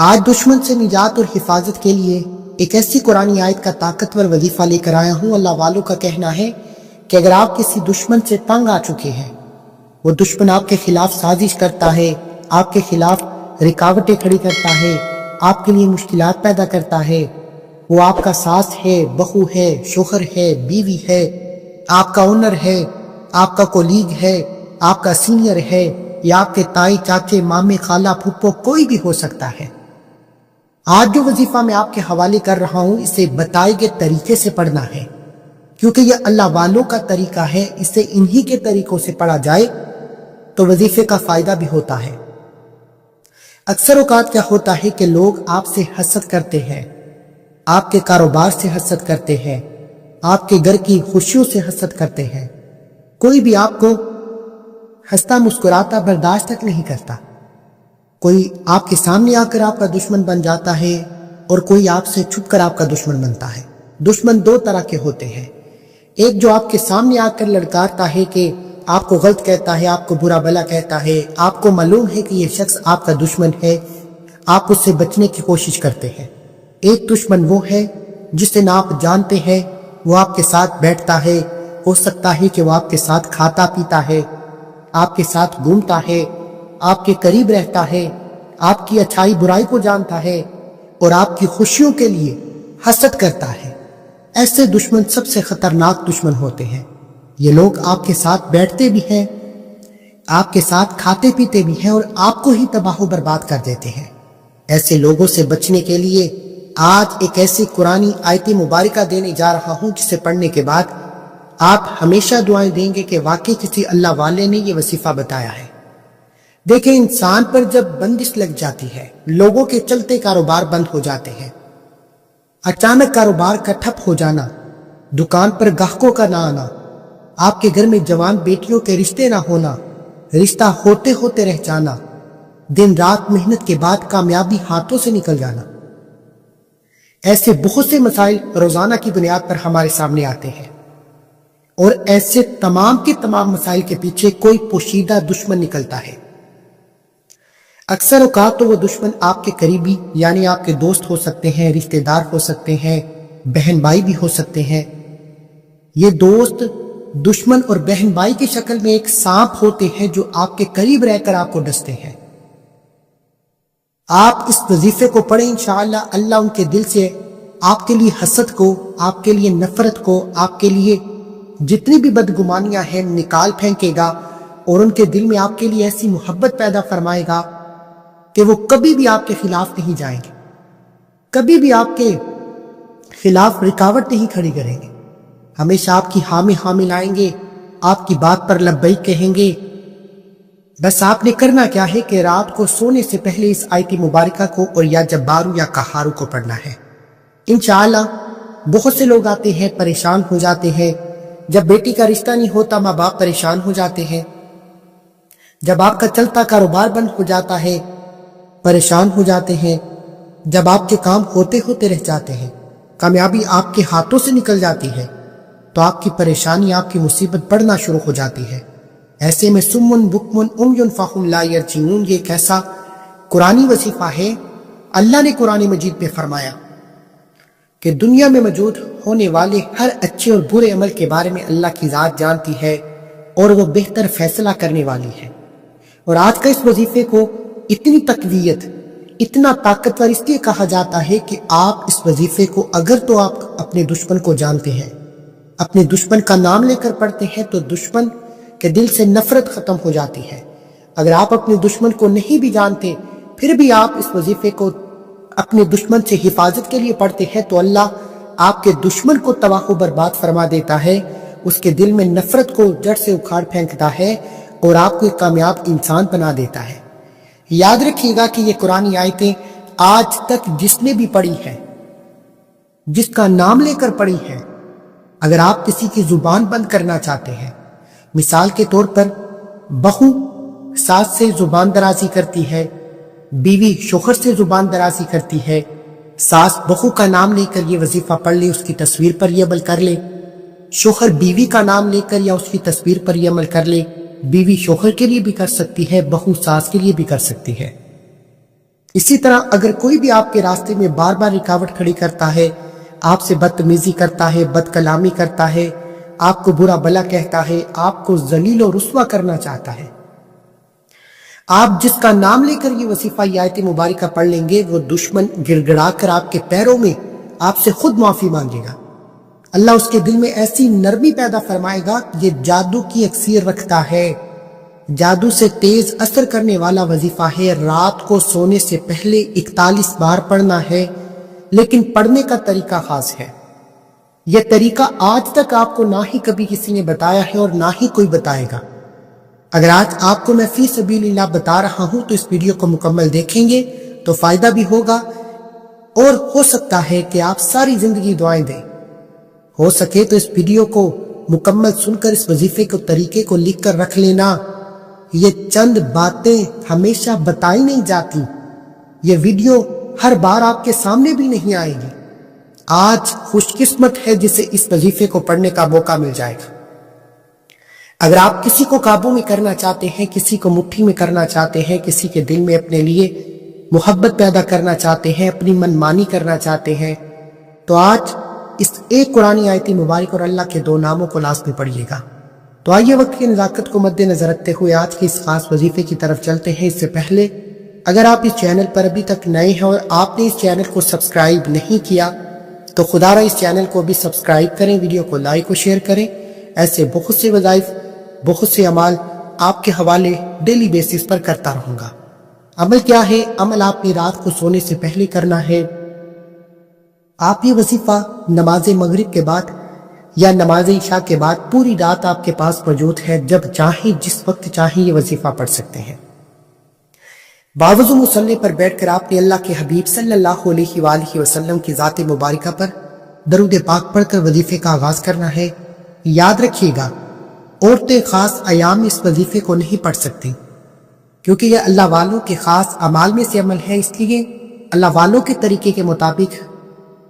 آج دشمن سے نجات اور حفاظت کے لیے ایک ایسی قرآنی آیت کا طاقتور وظیفہ لے کر آیا ہوں۔ اللہ والوں کا کہنا ہے کہ اگر آپ کسی دشمن سے تنگ آ چکے ہیں، وہ دشمن آپ کے خلاف سازش کرتا ہے، آپ کے خلاف رکاوٹیں کھڑی کرتا ہے، آپ کے لیے مشکلات پیدا کرتا ہے، وہ آپ کا ساس ہے، بہو ہے، شوہر ہے، بیوی ہے، آپ کا اونر ہے، آپ کا کولیگ ہے، آپ کا سینئر ہے، یا آپ کے تائی چاچے مامے خالہ پھپھو کوئی بھی ہو سکتا ہے۔ آج جو وظیفہ میں آپ کے حوالے کر رہا ہوں، اسے بتائے گئے طریقے سے پڑھنا ہے، کیونکہ یہ اللہ والوں کا طریقہ ہے۔ اسے انہی کے طریقوں سے پڑھا جائے تو وظیفے کا فائدہ بھی ہوتا ہے۔ اکثر اوقات کیا ہوتا ہے کہ لوگ آپ سے حسد کرتے ہیں، آپ کے کاروبار سے حسد کرتے ہیں، آپ کے گھر کی خوشیوں سے حسد کرتے ہیں۔ کوئی بھی آپ کو ہنستا مسکراتا برداشت تک نہیں کرتا۔ کوئی آپ کے سامنے آ کر آپ کا دشمن بن جاتا ہے اور کوئی آپ سے چھپ کر آپ کا دشمن بنتا ہے۔ دشمن دو طرح کے ہوتے ہیں، ایک جو آپ کے سامنے آ کر لڑکارتا ہے کہ آپ کو غلط کہتا ہے، آپ کو برا بھلا کہتا ہے، آپ کو معلوم ہے کہ یہ شخص آپ کا دشمن ہے، آپ اس سے بچنے کی کوشش کرتے ہیں۔ ایک دشمن وہ ہے جسے نہ آپ جانتے ہیں، وہ آپ کے ساتھ بیٹھتا ہے، ہو سکتا ہے کہ وہ آپ کے ساتھ کھاتا پیتا ہے، آپ کے ساتھ گھومتا ہے، آپ کے قریب رہتا ہے، آپ کی اچھائی برائی کو جانتا ہے اور آپ کی خوشیوں کے لیے حسد کرتا ہے۔ ایسے دشمن سب سے خطرناک دشمن ہوتے ہیں۔ یہ لوگ آپ کے ساتھ بیٹھتے بھی ہیں، آپ کے ساتھ کھاتے پیتے بھی ہیں اور آپ کو ہی تباہ و برباد کر دیتے ہیں۔ ایسے لوگوں سے بچنے کے لیے آج ایک ایسی قرآنی آیت مبارکہ دینے جا رہا ہوں جسے پڑھنے کے بعد آپ ہمیشہ دعائیں دیں گے کہ واقعی کسی اللہ والے نے یہ وظیفہ بتایا ہے۔ دیکھیں، انسان پر جب بندش لگ جاتی ہے، لوگوں کے چلتے کاروبار بند ہو جاتے ہیں، اچانک کاروبار کا ٹھپ ہو جانا، دکان پر گاہکوں کا نہ آنا، آپ کے گھر میں جوان بیٹیوں کے رشتے نہ ہونا، رشتہ ہوتے ہوتے رہ جانا، دن رات محنت کے بعد کامیابی ہاتھوں سے نکل جانا، ایسے بہت سے مسائل روزانہ کی بنیاد پر ہمارے سامنے آتے ہیں، اور ایسے تمام کے تمام مسائل کے پیچھے کوئی پوشیدہ دشمن نکلتا ہے۔ اکثر اوقات تو وہ دشمن آپ کے قریبی یعنی آپ کے دوست ہو سکتے ہیں، رشتہ دار ہو سکتے ہیں، بہن بھائی بھی ہو سکتے ہیں۔ یہ دوست دشمن اور بہن بھائی کی شکل میں ایک سانپ ہوتے ہیں جو آپ کے قریب رہ کر آپ کو ڈستے ہیں۔ آپ اس وظیفے کو پڑھیں، انشاءاللہ اللہ ان کے دل سے آپ کے لیے حسد کو، آپ کے لیے نفرت کو، آپ کے لیے جتنی بھی بدگمانیاں ہیں نکال پھینکے گا، اور ان کے دل میں آپ کے لیے ایسی محبت پیدا فرمائے گا کہ وہ کبھی بھی آپ کے خلاف نہیں جائیں گے، کبھی بھی آپ کے خلاف رکاوٹ نہیں کھڑی کریں گے، ہمیشہ آپ کی ہاں میں ہاں ملائیں گے، آپ کی بات پر لبیک کہیں گے۔ بس آپ نے کرنا کیا ہے کہ رات کو سونے سے پہلے اس آیت مبارکہ کو اور یا جبارو یا قہارو کو پڑھنا ہے۔ انشاءاللہ بہت سے لوگ آتے ہیں، پریشان ہو جاتے ہیں، جب بیٹی کا رشتہ نہیں ہوتا ماں باپ پریشان ہو جاتے ہیں، جب آپ کا چلتا کاروبار بند ہو جاتا ہے پریشان ہو جاتے ہیں، جب آپ کے کام ہوتے ہوتے رہ جاتے ہیں، کامیابی آپ کے ہاتھوں سے نکل جاتی ہے، تو آپ کی پریشانی، آپ کی مصیبت بڑھنا شروع ہو جاتی ہے۔ ایسے میں سمن بکمن عمیٌ فہم لا یرجعون، یہ ایک ایسا قرآنی وظیفہ ہے۔ اللہ نے قرآن مجید میں فرمایا کہ دنیا میں موجود ہونے والے ہر اچھے اور برے عمل کے بارے میں اللہ کی ذات جانتی ہے اور وہ بہتر فیصلہ کرنے والی ہے۔ اور آج کا اس وظیفے کو اتنی تقویت، اتنا طاقتور اس لیے کہا جاتا ہے کہ آپ اس وظیفے کو اگر تو آپ اپنے دشمن کو جانتے ہیں، اپنے دشمن کا نام لے کر پڑھتے ہیں، تو دشمن کے دل سے نفرت ختم ہو جاتی ہے۔ اگر آپ اپنے دشمن کو نہیں بھی جانتے پھر بھی آپ اس وظیفے کو اپنے دشمن سے حفاظت کے لیے پڑھتے ہیں، تو اللہ آپ کے دشمن کو تباہ و برباد فرما دیتا ہے، اس کے دل میں نفرت کو جڑ سے اکھاڑ پھینکتا ہے اور آپ کو ایک کامیاب انسان بنا دیتا ہے۔ یاد رکھیے گا کہ یہ قرآنی آیتیں آج تک جس نے بھی پڑھی ہے، جس کا نام لے کر پڑھی ہے، اگر آپ کسی کی زبان بند کرنا چاہتے ہیں، مثال کے طور پر بہو ساس سے زبان درازی کرتی ہے، بیوی شوہر سے زبان درازی کرتی ہے، ساس بہو کا نام لے کر یہ وظیفہ پڑھ لے، اس کی تصویر پر یہ عمل کر لے، شوہر بیوی کا نام لے کر یا اس کی تصویر پر یہ عمل کر لے، بیوی شوہر کے لیے بھی کر سکتی ہے، بہو ساس کے لیے بھی کر سکتی ہے۔ اسی طرح اگر کوئی بھی آپ کے راستے میں بار بار رکاوٹ کھڑی کرتا ہے، آپ سے بدتمیزی کرتا ہے، بد کلامی کرتا ہے، آپ کو برا بھلا کہتا ہے، آپ کو ذلیل و رسوا کرنا چاہتا ہے، آپ جس کا نام لے کر یہ وظیفہ یہ آیت مبارکہ پڑھ لیں گے، وہ دشمن گڑ گڑا کر آپ کے پیروں میں آپ سے خود معافی مانگے گا۔ اللہ اس کے دل میں ایسی نرمی پیدا فرمائے گا کہ یہ جادو کی اکسیر رکھتا ہے، جادو سے تیز اثر کرنے والا وظیفہ ہے۔ رات کو سونے سے پہلے 41 بار پڑھنا ہے، لیکن پڑھنے کا طریقہ خاص ہے۔ یہ طریقہ آج تک آپ کو نہ ہی کبھی کسی نے بتایا ہے اور نہ ہی کوئی بتائے گا۔ اگر آج آپ کو میں فی سبیل اللہ بتا رہا ہوں تو اس ویڈیو کو مکمل دیکھیں گے تو فائدہ بھی ہوگا، اور ہو سکتا ہے کہ آپ ساری زندگی دعائیں دیں۔ ہو سکے تو اس ویڈیو کو مکمل سن کر اس وظیفے کو طریقے کو لکھ کر رکھ لینا۔ یہ چند باتیں ہمیشہ بتائی نہیں جاتی، یہ ویڈیو ہر بار آپ کے سامنے بھی نہیں آئے گی۔ آج خوش قسمت ہے جسے اس وظیفے کو پڑھنے کا موقع مل جائے گا۔ اگر آپ کسی کو قابو میں کرنا چاہتے ہیں، کسی کو مٹھی میں کرنا چاہتے ہیں، کسی کے دل میں اپنے لیے محبت پیدا کرنا چاہتے ہیں، اپنی من مانی کرنا چاہتے ہیں، تو آج اس ایک قرآنی آیت مبارک اور اللہ کے 2 ناموں کو لازمی پڑھیے گا۔ تو آئیے وقت کی نزاکت کو مد نظر رکھتے ہوئے آج کے اس خاص وظیفے کی طرف چلتے ہیں۔ اس سے پہلے اگر آپ اس چینل پر ابھی تک نئے ہیں اور آپ نے اس چینل کو سبسکرائب نہیں کیا تو خدا را اس چینل کو بھی سبسکرائب کریں، ویڈیو کو لائک اور شیئر کریں۔ ایسے بہت سے وظائف، بہت سے اعمال آپ کے حوالے ڈیلی بیسس پر کرتا رہوں گا۔ عمل کیا ہے؟ عمل آپ نے رات کو سونے سے پہلے کرنا ہے۔ آپ یہ وظیفہ نماز مغرب کے بعد یا نماز عشاء کے بعد پوری رات آپ کے پاس موجود ہے، جب چاہیں جس وقت چاہیں یہ وظیفہ پڑھ سکتے ہیں۔ باوضو مصلی پر بیٹھ کر آپ نے اللہ کے حبیب صلی اللہ علیہ وآلہ وسلم کی ذات مبارکہ پر درود پاک پڑھ کر وظیفے کا آغاز کرنا ہے۔ یاد رکھیے گا، عورتیں خاص ایام اس وظیفے کو نہیں پڑھ سکتی، کیونکہ یہ اللہ والوں کے خاص اعمال میں سے عمل ہے، اس لیے اللہ والوں کے طریقے کے مطابق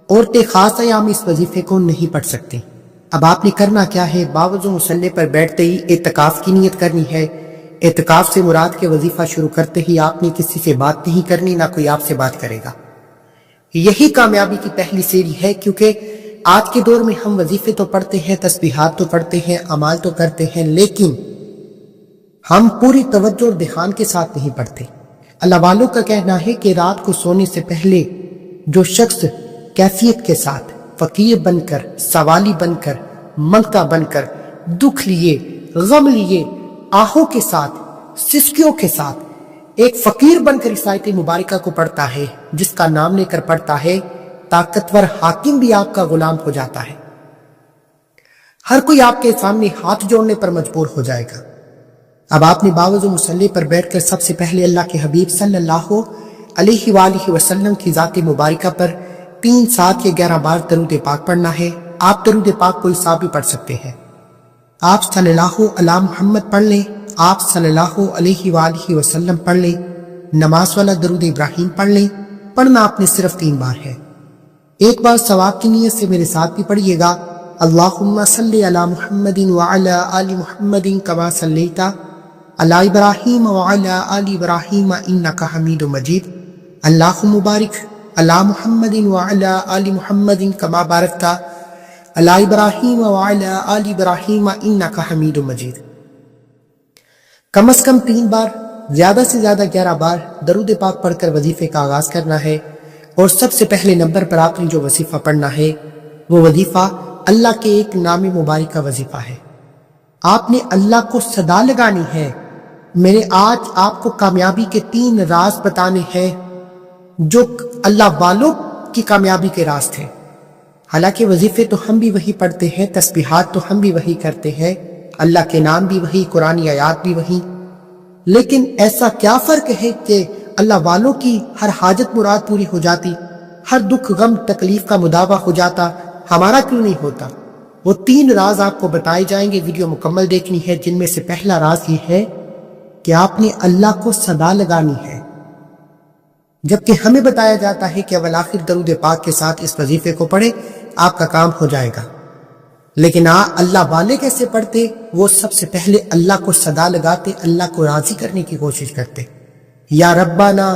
عورتیں خاص ایام اس وظیفے کو نہیں پڑھ سکتی۔ اب آپ نے کرنا کیا ہے؟ باوضو مصلی پر بیٹھتے ہی اعتکاف کی نیت کرنی ہے۔ اعتکاف سے مراد کے وظیفہ شروع کرتے ہی آپ نے کسی سے بات نہیں کرنی، نہ کوئی آپ سے بات کرے گا۔ یہی کامیابی کی پہلی سیڑھی ہے، کیونکہ آج کے دور میں ہم وظیفے تو پڑھتے ہیں، تسبیحات تو پڑھتے ہیں، اعمال تو کرتے ہیں، لیکن ہم پوری توجہ اور دھیان کے ساتھ نہیں پڑھتے۔ اللہ والوں کا کہنا ہے کہ رات کو سونے سے پہلے جو شخص کیفیت کے ساتھ فقیر بن کر، سوالی بن کر، منگتا بن کر، دکھ لیے، غم لیے، آہوں کے ساتھ، سسکیوں کے ساتھ ایک فقیر بن کر اس آیت مبارکہ کو پڑھتا ہے، جس کا نام لے کر پڑھتا ہے، طاقتور حاکم بھی آپ کا غلام ہو جاتا ہے۔ ہر کوئی آپ کے سامنے ہاتھ جوڑنے پر مجبور ہو جائے گا۔ اب آپ نے باوضو مصلی پر بیٹھ کر سب سے پہلے اللہ کے حبیب صلی اللہ علیہ وآلہ وسلم کی ذات مبارکہ پر 3، 7 یا 11 بار درود پاک پڑھنا ہے۔ آپ درود پاک کوئی سا بھی پڑھ سکتے ہیں۔ آپ صلی اللہ علی محمد پڑھ لیں، آپ صلی اللہ علیہ وآلہ وسلم پڑھ لیں، نماز والا درود ابراہیم پڑھ لیں۔ پڑھنا آپ نے صرف 3 بار ہے۔ ایک بار ثواب کی نیت سے میرے ساتھ بھی پڑھیے گا، اللہم صلی علی محمد وعلی آل محمد کما صلیت علی ابراہیم وعلی آل ابراہیم انک حمید مجید، اللہم بارک علی محمد وعلی آل محمد کما بارکت علی ابراہیم وعلی آل ابراہیم انک حمید مجید۔ کم از کم 3 بار، زیادہ سے زیادہ 11 بار درود پاک پڑھ کر وظیفے کا آغاز کرنا ہے۔ اور سب سے پہلے نمبر پر آپ نے جو وظیفہ پڑھنا ہے وہ وظیفہ اللہ کے ایک نام مبارک کا وظیفہ ہے۔ آپ نے اللہ کو صدا لگانی ہے۔ میں نے آج آپ کو کامیابی کے 3 راز بتانے ہیں جو اللہ والوں کی کامیابی کے راز تھے۔ حالانکہ وظیفے تو ہم بھی وہی پڑھتے ہیں، تسبیحات تو ہم بھی وہی کرتے ہیں، اللہ کے نام بھی وہی، قرآنی آیات بھی وہی، لیکن ایسا کیا فرق ہے کہ اللہ والوں کی ہر حاجت مراد پوری ہو جاتی، ہر دکھ غم تکلیف کا مداوع ہو جاتا، ہمارا کیوں نہیں ہوتا؟ وہ 3 راز آپ کو بتائے جائیں گے، ویڈیو مکمل دیکھنی ہے، جن میں سے پہلا راز یہ ہے کہ آپ نے اللہ کو صدا لگانی ہے، جبکہ ہمیں بتایا جاتا ہے کہ اول آخر درود پاک کے ساتھ اس وظیفے کو پڑھے، آپ کا کام ہو جائے گا۔ لیکن اللہ والے کیسے پڑھتے؟ وہ سب سے پہلے اللہ کو صدا لگاتے، اللہ کو راضی کرنے کی کوشش کرتے۔ یا ربانا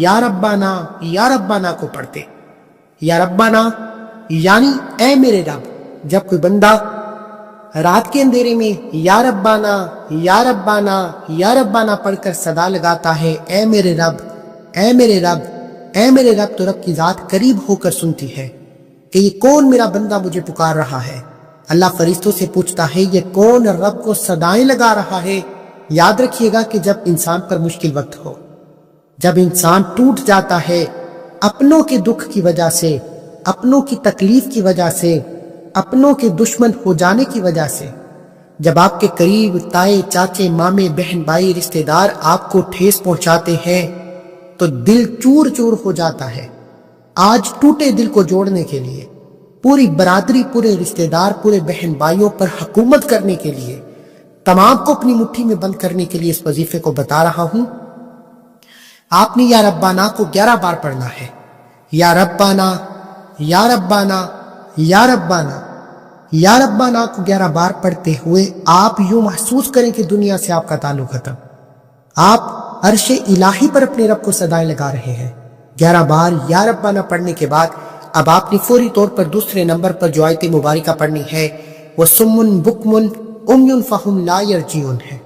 یا ربانا یا ربانا کو پڑھتے۔ یا ربانا یعنی اے میرے رب۔ جب کوئی بندہ رات کے اندھیرے میں یا ربانا یا ربانا یا ربانا پڑھ کر صدا لگاتا ہے، اے میرے رب اے میرے رب اے میرے رب، تو رب کی ذات قریب ہو کر سنتی ہے کہ یہ کون میرا بندہ مجھے پکار رہا ہے۔ اللہ فرشتوں سے پوچھتا ہے یہ کون رب کو صدائیں لگا رہا ہے۔ یاد رکھیے گا کہ جب انسان پر مشکل وقت ہو، جب انسان ٹوٹ جاتا ہے اپنوں کے دکھ کی وجہ سے، اپنوں کی تکلیف کی وجہ سے، اپنوں کے دشمن ہو جانے کی وجہ سے، جب آپ کے قریب تائے چاچے مامے بہن بھائی رشتہ دار آپ کو ٹھیس پہنچاتے ہیں تو دل چور چور ہو جاتا ہے۔ آج ٹوٹے دل کو جوڑنے کے لیے، پوری برادری، پورے رشتہ دار، پورے بہن بھائیوں پر حکومت کرنے کے لیے، تمام کو اپنی مٹھی میں بند کرنے کے لیے اس وظیفے کو بتا رہا ہوں۔ آپ نے یا ربانا کو 11 بار پڑھنا ہے۔ یا ربانا یا ربانا یا ربانا یا ربانا کو 11 بار پڑھتے ہوئے آپ یوں محسوس کریں کہ دنیا سے آپ کا تعلق ختم۔ آپ عرش الہی پر اپنے رب کو صدائیں لگا رہے ہیں۔ 11 بار یا ربانا پڑھنے کے بعد اب آپ نے فوری طور پر دوسرے نمبر پر جو آیت مبارکہ پڑھنی ہے وہ سمن بکمن امیون فہم لا یرجعون ہے۔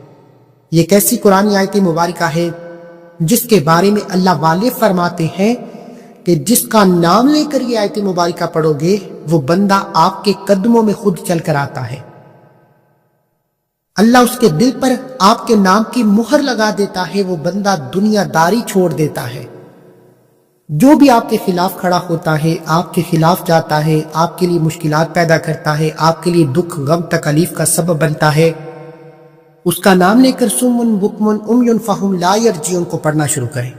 یہ کیسی قرآن آیت مبارکہ ہے جس کے بارے میں اللہ والے فرماتے ہیں کہ جس کا نام لے کر یہ آیت مبارکہ پڑھو گے وہ بندہ آپ کے قدموں میں خود چل کر آتا ہے۔ اللہ اس کے دل پر آپ کے نام کی مہر لگا دیتا ہے، وہ بندہ دنیا داری چھوڑ دیتا ہے۔ جو بھی آپ کے خلاف کھڑا ہوتا ہے، آپ کے خلاف جاتا ہے، آپ کے لیے مشکلات پیدا کرتا ہے، آپ کے لیے دکھ غم تکلیف کا سبب بنتا ہے، اس کا نام لے کر سمن بکمن امیون فہم لا یرجعون کو پڑھنا شروع کریں۔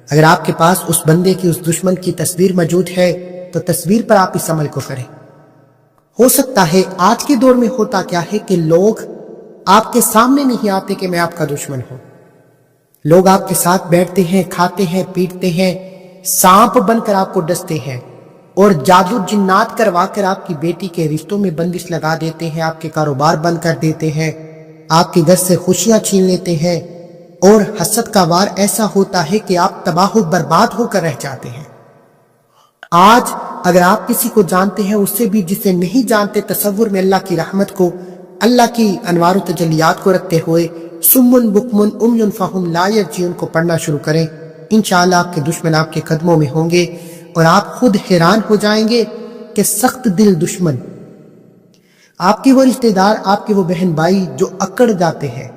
اگر آپ کے پاس اس بندے کی، اس دشمن کی تصویر موجود ہے تو تصویر پر آپ اس عمل کو کریں۔ ہو سکتا ہے آج کے دور میں ہوتا کیا ہے کہ لوگ آپ کے سامنے نہیں آتے کہ میں آپ کا دشمن ہوں۔ لوگ آپ کے ساتھ بیٹھتے ہیں، کھاتے ہیں، پیٹتے ہیں، سانپ بن کر آپ کو ڈستے ہیں اور جادو جنات کروا کر آپ کی بیٹی کے رشتوں میں بندش لگا دیتے ہیں، آپ کے کاروبار بند کر دیتے ہیں، آپ کے گھر سے خوشیاں چھین لیتے ہیں، اور حسد کا وار ایسا ہوتا ہے کہ آپ تباہ و برباد ہو کر رہ جاتے ہیں۔ آج اگر آپ کسی کو جانتے ہیں، اس سے بھی جسے نہیں جانتے، تصور میں اللہ کی رحمت کو، اللہ کی انوار و تجلیات کو رکھتے ہوئے سمن بکمن امیون فہم لا یرجعون کو پڑھنا شروع کریں۔ انشاءاللہ آپ کے دشمن آپ کے قدموں میں ہوں گے اور آپ خود حیران ہو جائیں گے کہ سخت دل دشمن، آپ کے وہ رشتہ دار، آپ کے وہ بہن بھائی جو اکڑ جاتے ہیں،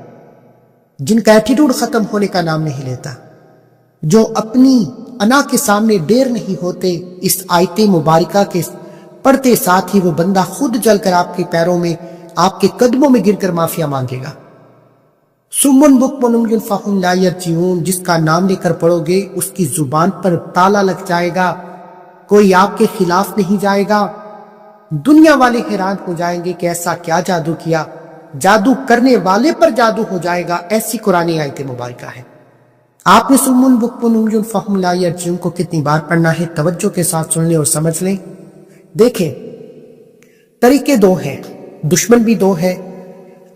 جن کا ایٹیٹیوڈ ختم ہونے کا نام نہیں لیتا، جو اپنی انا کے سامنے دیر نہیں ہوتے، اس آیت مبارکہ کے پڑھتے ساتھ ہی وہ بندہ خود جل کر آپ کے پیروں میں، آپ کے قدموں میں گر کر معافیا مانگے گا۔ سمن بکمن امیون فہم لا یرجعون، جس کا نام لے کر پڑھو گے اس کی زبان پر تالا لگ جائے گا، کوئی آپ کے خلاف نہیں جائے گا۔ دنیا والے حیران ہو جائیں گے کہ ایسا کیا جادو کیا، جادو کرنے والے پر جادو ہو جائے گا، ایسی قرآن آیت مبارکہ ہے۔ آپ نے سمن بکمن امیون فہم لا یرجعون کو کتنی بار پڑھنا ہے، توجہ کے ساتھ سن لیں اور سمجھ لیں۔ دیکھیں، طریقے دو ہیں، دشمن بھی دو ہے۔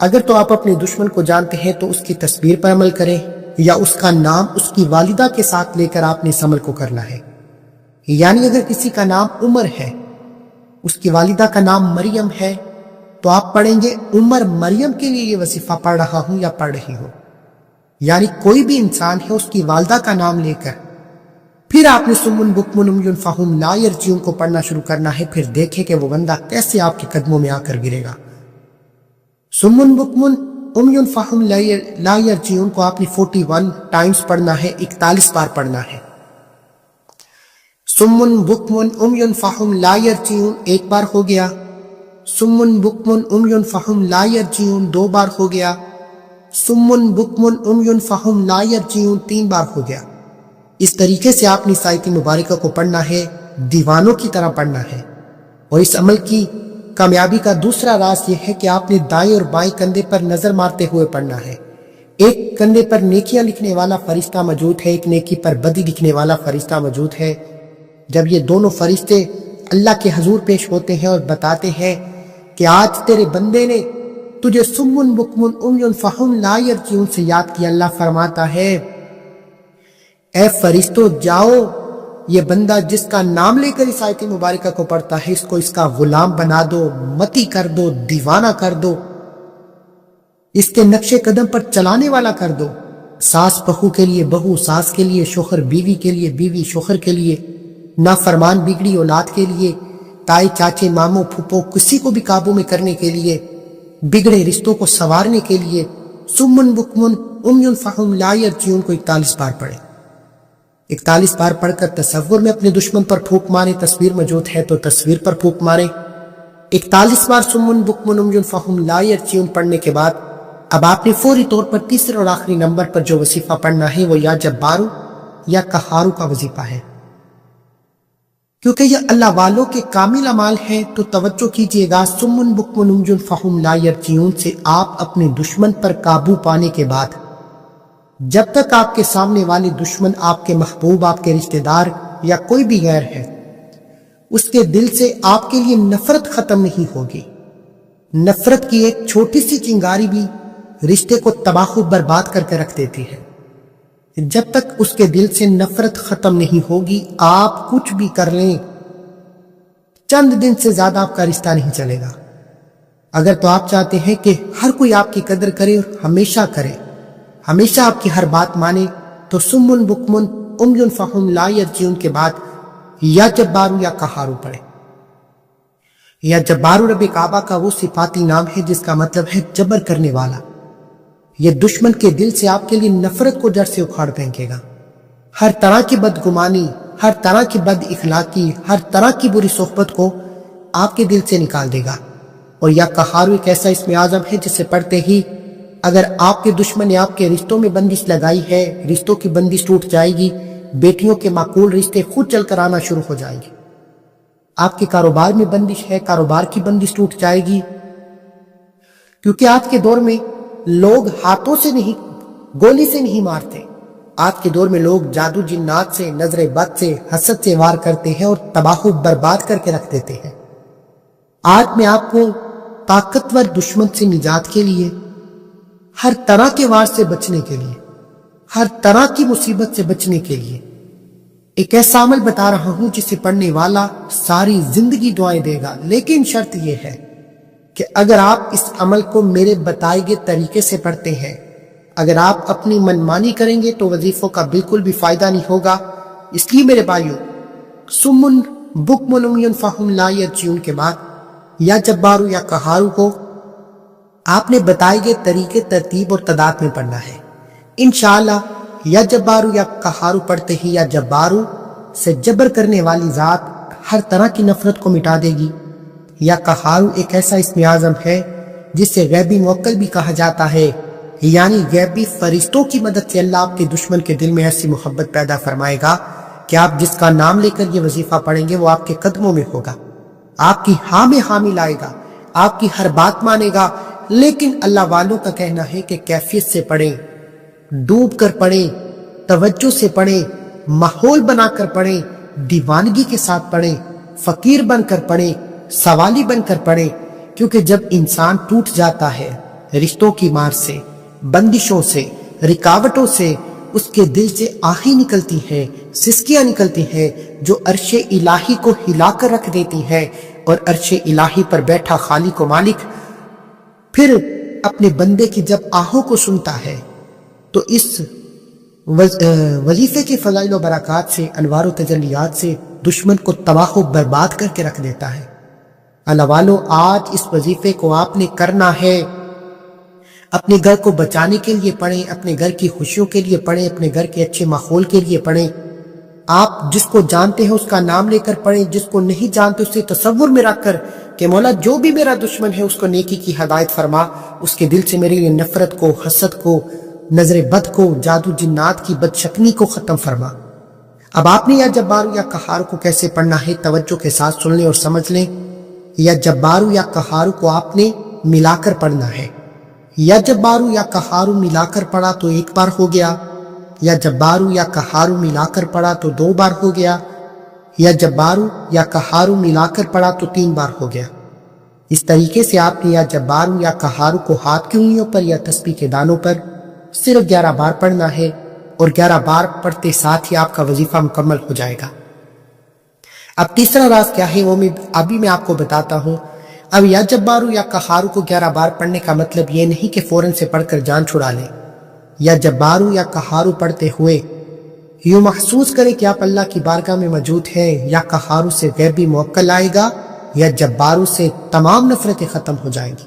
اگر تو آپ اپنے دشمن کو جانتے ہیں تو اس کی تصویر پر عمل کریں، یا اس کا نام اس کی والدہ کے ساتھ لے کر آپ نے اس عمل کو کرنا ہے۔ یعنی اگر کسی کا نام عمر ہے، اس کی والدہ کا نام مریم ہے، تو آپ پڑھیں گے عمر مریم کے لیے یہ وظیفہ پڑھ رہا ہوں یا پڑھ رہی ہوں۔ یعنی کوئی بھی انسان ہے، اس کی والدہ کا نام لے کر پھر آپ نے سمن بکمن امیون فہم لا یرجعون کو پڑھنا شروع کرنا ہے۔ پھر دیکھیں کہ وہ بندہ کیسے آپ کے قدموں میں آ کر گرے گا۔ سمن بکمن امیون فہم لا یرجعون کو آپ نے 41 ٹائمز پڑھنا ہے، 41 بار پڑھنا ہے۔ سمن بکمن امیون فہم لا یرجعون 1 بار ہو گیا، سمن بکمن امیون فہم لا یرجعون 2 بار ہو گیا، سمن بکمن امیون فہم لا یرجعون 3 بار ہو گیا۔ اس طریقے سے آپ نے اس آیت مبارکہ کو پڑھنا ہے، دیوانوں کی طرح پڑھنا ہے۔ اور اس عمل کی کامیابی کا دوسرا راز یہ ہے کہ آپ نے دائیں اور بائیں کندھے پر نظر مارتے ہوئے پڑھنا ہے۔ ایک کندھے پر نیکیاں لکھنے والا فرشتہ موجود ہے، ایک نیکی پر بدی لکھنے والا فرشتہ موجود ہے۔ جب یہ دونوں فرشتے اللہ کے حضور پیش ہوتے ہیں اور بتاتے ہیں کہ آج تیرے بندے نے تجھے سمن بکمن امیون فہم لا یرجعون سے یاد کیا، اللہ فرماتا ہے اے فرشتوں جاؤ، یہ بندہ جس کا نام لے کر اس آیت مبارکہ کو پڑھتا ہے اس کو اس کا غلام بنا دو، متی کر دو، دیوانہ کر دو، اس کے نقش قدم پر چلانے والا کر دو۔ ساس بہو کے لیے بہو، ساس کے لیے شوہر، بیوی کے لیے بیوی شوہر کے لیے، نافرمان بگڑی اولاد کے لیے، تائی چاچے ماموں پھپھو کسی کو بھی قابو میں کرنے کے لیے، بگڑے رشتوں کو سنوارنے کے لیے۔ سمن بکمن امیون فہم لا یرجعون کو 41 بار پڑھے۔ 41 بار پڑھ کر تصور میں اپنے دشمن پر پھونک مارے، تصویر موجود ہے تو تصویر پر پھونک مارے۔ 41 بار سمن بکمن امیون فہم لا یرجعون پڑھنے کے بعد اب آپ نے فوری طور پر تیسرے اور آخری نمبر پر جو وظیفہ پڑھنا ہے وہ یا جبارو یا قہارو کا وظیفہ ہے۔ کیونکہ یہ اللہ والوں کے کامل اعمال ہیں تو توجہ کیجئے گا، سمن بکمن امیون فہم لا یرجعون سے آپ اپنے دشمن پر قابو پانے کے بعد جب تک آپ کے سامنے والے دشمن آپ کے محبوب، آپ کے رشتہ دار یا کوئی بھی غیر ہے، اس کے دل سے آپ کے لیے نفرت ختم نہیں ہوگی۔ نفرت کی ایک چھوٹی سی چنگاری بھی رشتے کو تباہ و برباد کر کے رکھ دیتی ہے۔ جب تک اس کے دل سے نفرت ختم نہیں ہوگی، آپ کچھ بھی کر لیں، چند دن سے زیادہ آپ کا رشتہ نہیں چلے گا۔ اگر تو آپ چاہتے ہیں کہ ہر کوئی آپ کی قدر کرے اور ہمیشہ کرے، ہمیشہ آپ کی ہر بات مانے، تو سمن بکمن امیون فہم لا یرجعون کے بعد یا جبارو یا قہارو پڑھے۔ یا جبارو رب کعبہ کا وہ صفاتی نام ہے جس کا مطلب ہے جبر کرنے والا۔ یہ دشمن کے دل سے آپ کے لیے نفرت کو جڑ سے اکھاڑ پھینکے گا، ہر طرح کی بدگمانی، ہر طرح کی بد اخلاقی، ہر طرح کی بری صحبت کو آپ کے دل سے نکال دے گا۔ اور یا قہارو ایک ایسا اسم اعظم ہے جسے پڑھتے ہی اگر آپ کے دشمن نے آپ کے رشتوں میں بندش لگائی ہے، رشتوں کی بندش ٹوٹ جائے گی، بیٹیوں کے معقول رشتے خود چل کر آنا شروع ہو جائیں گے۔ آپ کے کاروبار میں بندش ہے، کاروبار کی بندش ٹوٹ جائے گی، کیونکہ آج کے دور میں لوگ ہاتھوں سے نہیں، گولی سے نہیں مارتے۔ آج کے دور میں لوگ جادو جنات سے، نظر بد سے، حسد سے وار کرتے ہیں اور تباہ و برباد کر کے رکھ دیتے ہیں۔ آج میں آپ کو طاقتور دشمن سے نجات کے لیے، ہر طرح کے وار سے بچنے کے لیے، ہر طرح کی مصیبت سے بچنے کے لیے ایک ایسا عمل بتا رہا ہوں جسے پڑھنے والا ساری زندگی دعائیں دے گا، لیکن شرط یہ ہے کہ اگر آپ اس عمل کو میرے بتائے گئے طریقے سے پڑھتے ہیں، اگر آپ اپنی منمانی کریں گے تو وظیفوں کا بالکل بھی فائدہ نہیں ہوگا۔ اس لیے میرے بھائیو، سمن بکمن امیون فہم لا یرجعون کے بعد یا جبارو یا قہارو کو آپ نے بتائے گئے طریقے، ترتیب اور تعداد میں پڑھنا ہے۔ انشاءاللہ یا جبارو یا قہارو پڑھتے ہی یا جبارو سے جبر کرنے والی ذات ہر طرح کی نفرت کو مٹا دے گی۔ یا قہارو ایک ایسا اسم اعظم ہے جسے غیبی موکل بھی کہا جاتا ہے، یعنی غیبی فرشتوں کی مدد سے اللہ آپ کے دشمن کے دل میں ایسی محبت پیدا فرمائے گا کہ آپ جس کا نام لے کر یہ وظیفہ پڑھیں گے وہ آپ کے قدموں میں ہوگا، آپ کی ہاں میں ہاں ملائے گا، آپ کی ہر بات مانے گا۔ لیکن اللہ والوں کا کہنا ہے کہ کیفیت سے پڑھیں، ڈوب کر پڑھیں، توجہ سے پڑھیں، ماحول بنا کر پڑھیں، دیوانگی کے ساتھ پڑھیں، فقیر بن کر پڑھیں، سوالی بن کر پڑھیں، کیونکہ جب انسان ٹوٹ جاتا ہے رشتوں کی مار سے، بندشوں سے، رکاوٹوں سے، اس کے دل سے آہیں نکلتی ہیں، سسکیاں نکلتی ہیں جو عرش الہی کو ہلا کر رکھ دیتی ہیں، اور عرش الہی پر بیٹھا خالق و مالک پھر اپنے بندے کی جب آہوں کو سنتا ہے تو اس وظیفے کے فضائل و برکات سے، انوار و تجلیات سے دشمن کو تباہ و برباد کر کے رکھ دیتا ہے۔ اللہ والو، آج اس وظیفے کو آپ نے کرنا ہے، اپنے گھر کو بچانے کے لیے پڑھیں، اپنے گھر کی خوشیوں کے لیے پڑھیں، اپنے گھر کے اچھے ماحول کے لیے پڑھیں۔ آپ جس کو جانتے ہیں اس کا نام لے کر پڑھیں، جس کو نہیں جانتے اسے تصور میں رکھ کر کہ مولا جو بھی میرا دشمن ہے اس کو نیکی کی ہدایت فرما، اس کے دل سے میرے لیے نفرت کو، حسد کو، نظر بد کو، جادو جنات کی بدشکنی کو ختم فرما۔ اب آپ نے یا جبارو یا قہارو کو کیسے پڑھنا ہے توجہ کے ساتھ سن لیں اور سمجھ لیں۔ یا جبارو یا قہارو کو آپ نے ملا کر پڑھنا ہے۔ یا جبارو یا قہارو ملا کر پڑھا تو 1 بار ہو گیا، یا جبارو یا قہارو ملا کر پڑھا تو 2 بار ہو گیا، یا جبارو یا قہارو ملا کر پڑھا تو 3 بار ہو گیا۔ اس طریقے سے آپ نے یا جبارو یا قہارو کو ہاتھ کی انگلیوں پر یا تسبیح کے دانوں پر صرف 11 بار پڑھنا ہے، اور 11 بار پڑھتے ساتھ ہی آپ کا وظیفہ مکمل ہو جائے گا۔ اب تیسرا راز کیا ہے وہ ابھی میں آپ کو بتاتا ہوں۔ اب یا جبارو یا قہارو کو 11 بار پڑھنے کا مطلب یہ نہیں کہ فوراً سے پڑھ کر جان چھڑا لیں۔ یا جبارو یا قہارو پڑھتے ہوئے یوں محسوس کریں کہ آپ اللہ کی بارگاہ میں موجود ہیں، یا قہارو سے غیبی موکل آئے گا، یا جبارو سے تمام نفرتیں ختم ہو جائیں گی۔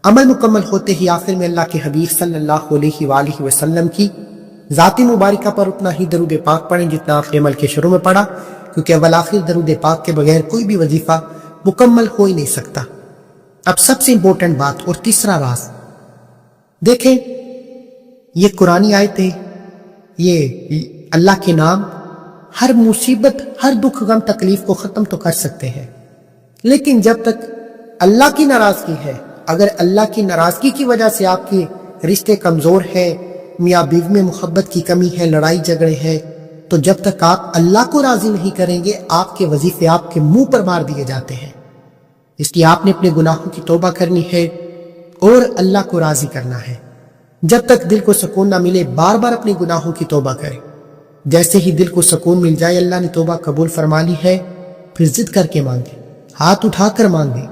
عمل مکمل ہوتے ہی آخر میں اللہ کے حبیب صلی اللہ علیہ وآلہ وسلم کی ذاتی مبارکہ پر اتنا ہی درود پاک پڑھیں جتنا آپ نے عمل کے شروع میں پڑھا، کیونکہ اول آخر درود پاک کے بغیر کوئی بھی وظیفہ مکمل ہو ہی نہیں سکتا۔ اب سب سے امپورٹنٹ بات اور تیسرا راز دیکھیں، یہ قرآنی آیتیں، یہ اللہ کے نام ہر مصیبت، ہر دکھ غم تکلیف کو ختم تو کر سکتے ہیں، لیکن جب تک اللہ کی ناراضگی ہے، اگر اللہ کی ناراضگی کی وجہ سے آپ کے رشتے کمزور ہیں، میاں بیوی میں محبت کی کمی ہے، لڑائی جھگڑے ہیں، تو جب تک آپ اللہ کو راضی نہیں کریں گے آپ کے وظیفے آپ کے منہ پر مار دیے جاتے ہیں۔ اس لیے آپ نے اپنے گناہوں کی توبہ کرنی ہے اور اللہ کو راضی کرنا ہے۔ جب تک دل کو سکون نہ ملے بار بار اپنے گناہوں کی توبہ کریں، جیسے ہی دل کو سکون مل جائے اللہ نے توبہ قبول فرما لی ہے، پھر ضد کر کے مانگیں، ہاتھ اٹھا کر مانگیں،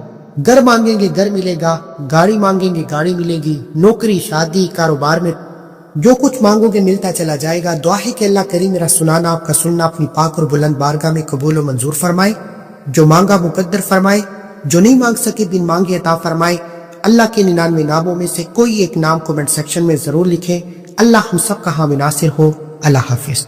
گھر مانگیں گے گھر ملے گا، گاڑی مانگیں گے گاڑی ملے گی، نوکری، شادی، کاروبار میں جو کچھ مانگو گے ملتا چلا جائے گا۔ دعا ہے کہ اللہ کریم میرا سنانا، آپ کا سننا اپنی پاک اور بلند بارگاہ میں قبول و منظور فرمائے، جو مانگا مقدر فرمائے، جو نہیں مانگ سکے بن مانگے عطا فرمائے۔ اللہ کے 99 ناموں میں سے کوئی ایک نام کومنٹ سیکشن میں ضرور لکھیں۔ اللہ ہم سب کا حامی ناصر ہو۔ اللہ حافظ۔